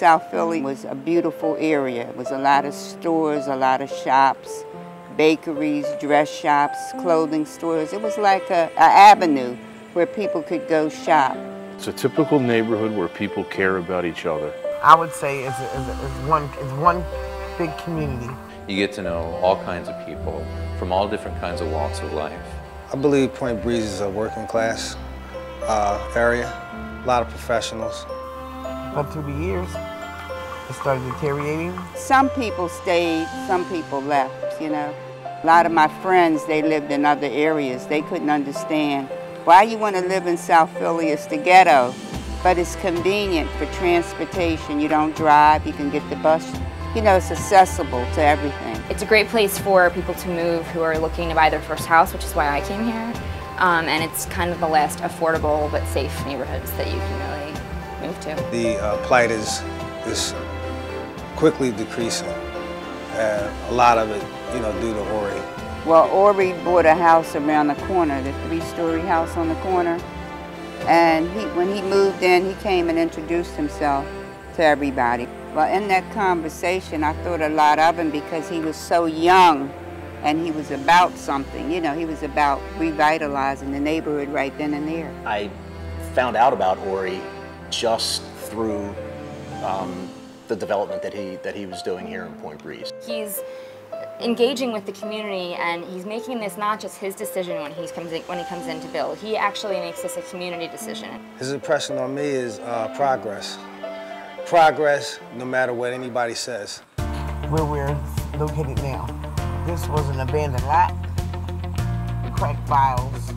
South Philly was a beautiful area. It was a lot of stores, a lot of shops, bakeries, dress shops, clothing stores. It was like an avenue where people could go shop. It's a typical neighborhood where people care about each other. I would say it's one big community. You get to know all kinds of people from all different kinds of walks of life. I believe Point Breeze is a working class area, a lot of professionals. But through the years, it started deteriorating. Some people stayed, some people left, you know. A lot of my friends, they lived in other areas. They couldn't understand why you want to live in South Philly. It's the ghetto, but it's convenient for transportation. You don't drive, you can get the bus. You know, it's accessible to everything. It's a great place for people to move who are looking to buy their first house, which is why I came here. And it's kind of the last affordable but safe neighborhoods that you can really move to. The plight is quickly decreasing. A lot of it, you know, due to Ori. Well, Ori bought a house around the corner, the 3-story house on the corner. And when he moved in, he came and introduced himself to everybody. Well, in that conversation, I thought a lot of him because he was so young and he was about something. You know, he was about revitalizing the neighborhood right then and there. I found out about Ori just through the development that he was doing here in Point Breeze. He's engaging with the community, and he's making this not just his decision when he comes in to build. He actually makes this a community decision. His impression on me is progress. Progress, no matter what anybody says. Where we're located now. This was an abandoned lot, crack vials,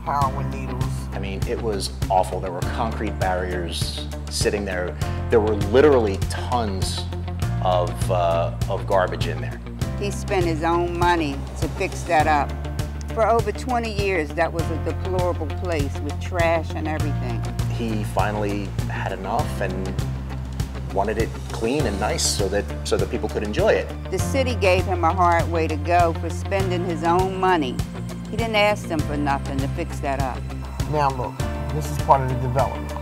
heroin needles. I mean, it was awful. There were concrete barriers sitting there. There were literally tons of garbage in there. He spent his own money to fix that up. For over 20 years, that was a deplorable place with trash and everything. He finally had enough and wanted it clean and nice so that people could enjoy it. The city gave him a hard way to go for spending his own money. He didn't ask them for nothing to fix that up. Now look, this is part of the development.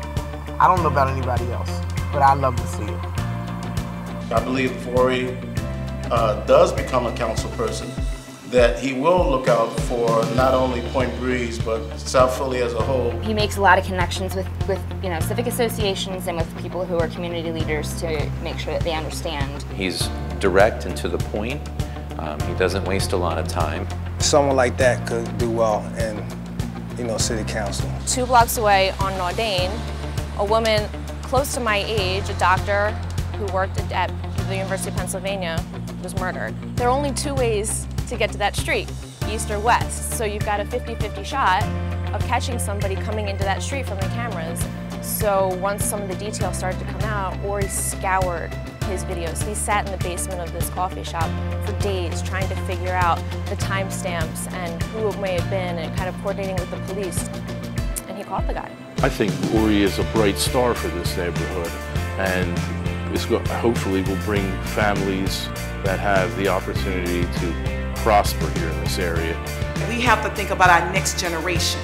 I don't know about anybody else, but I love to see it. I believe if Ori does become a council person, that he will look out for not only Point Breeze, but South Philly as a whole. He makes a lot of connections with you know, civic associations and with people who are community leaders to make sure that they understand. He's direct and to the point. He doesn't waste a lot of time. Someone like that could do well in, you know, city council. 2 blocks away on Naudane, a woman close to my age, a doctor who worked at the University of Pennsylvania, was murdered. There are only 2 ways to get to that street, east or west. So you've got a 50-50 shot of catching somebody coming into that street from the cameras. So once some of the details started to come out, Ori scoured his videos. He sat in the basement of this coffee shop for days trying to figure out the timestamps and who it may have been and kind of coordinating with the police. And he caught the guy. I think Ori is a bright star for this neighborhood, and hopefully will bring families that have the opportunity to prosper here in this area. We have to think about our next generation.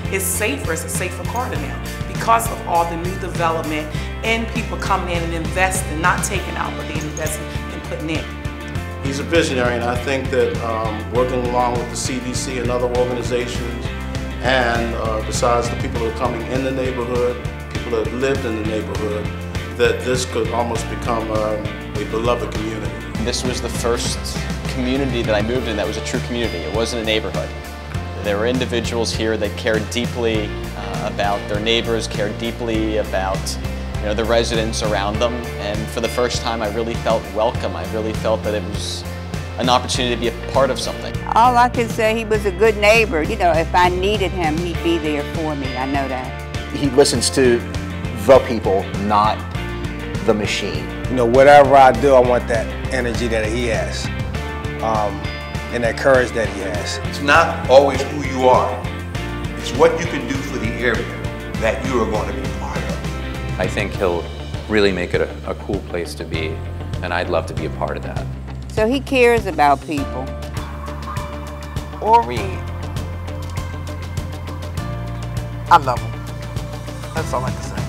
It's safer, it's a safer corridor now because of all the new development and people coming in and investing, not taking out, but they investing and putting in. He's a visionary, and I think that working along with the CDC and other organizations, and besides the people who are coming in the neighborhood, people that have lived in the neighborhood, that this could almost become a beloved community. This was the first community that I moved in that was a true community. It wasn't a neighborhood. There were individuals here that cared deeply about their neighbors, cared deeply about the residents around them, and for the first time I really felt welcome. I really felt that it was an opportunity to be a part of something. All I can say, he was a good neighbor. You know, if I needed him, he'd be there for me. I know that. He listens to the people, not the machine. You know, whatever I do, I want that energy that he has, and that courage that he has. It's not always who you are. It's what you can do for the area that you are going to be part of. I think he'll really make it a cool place to be, and I'd love to be a part of that. So he cares about people. Ori, I love him. That's all I can say.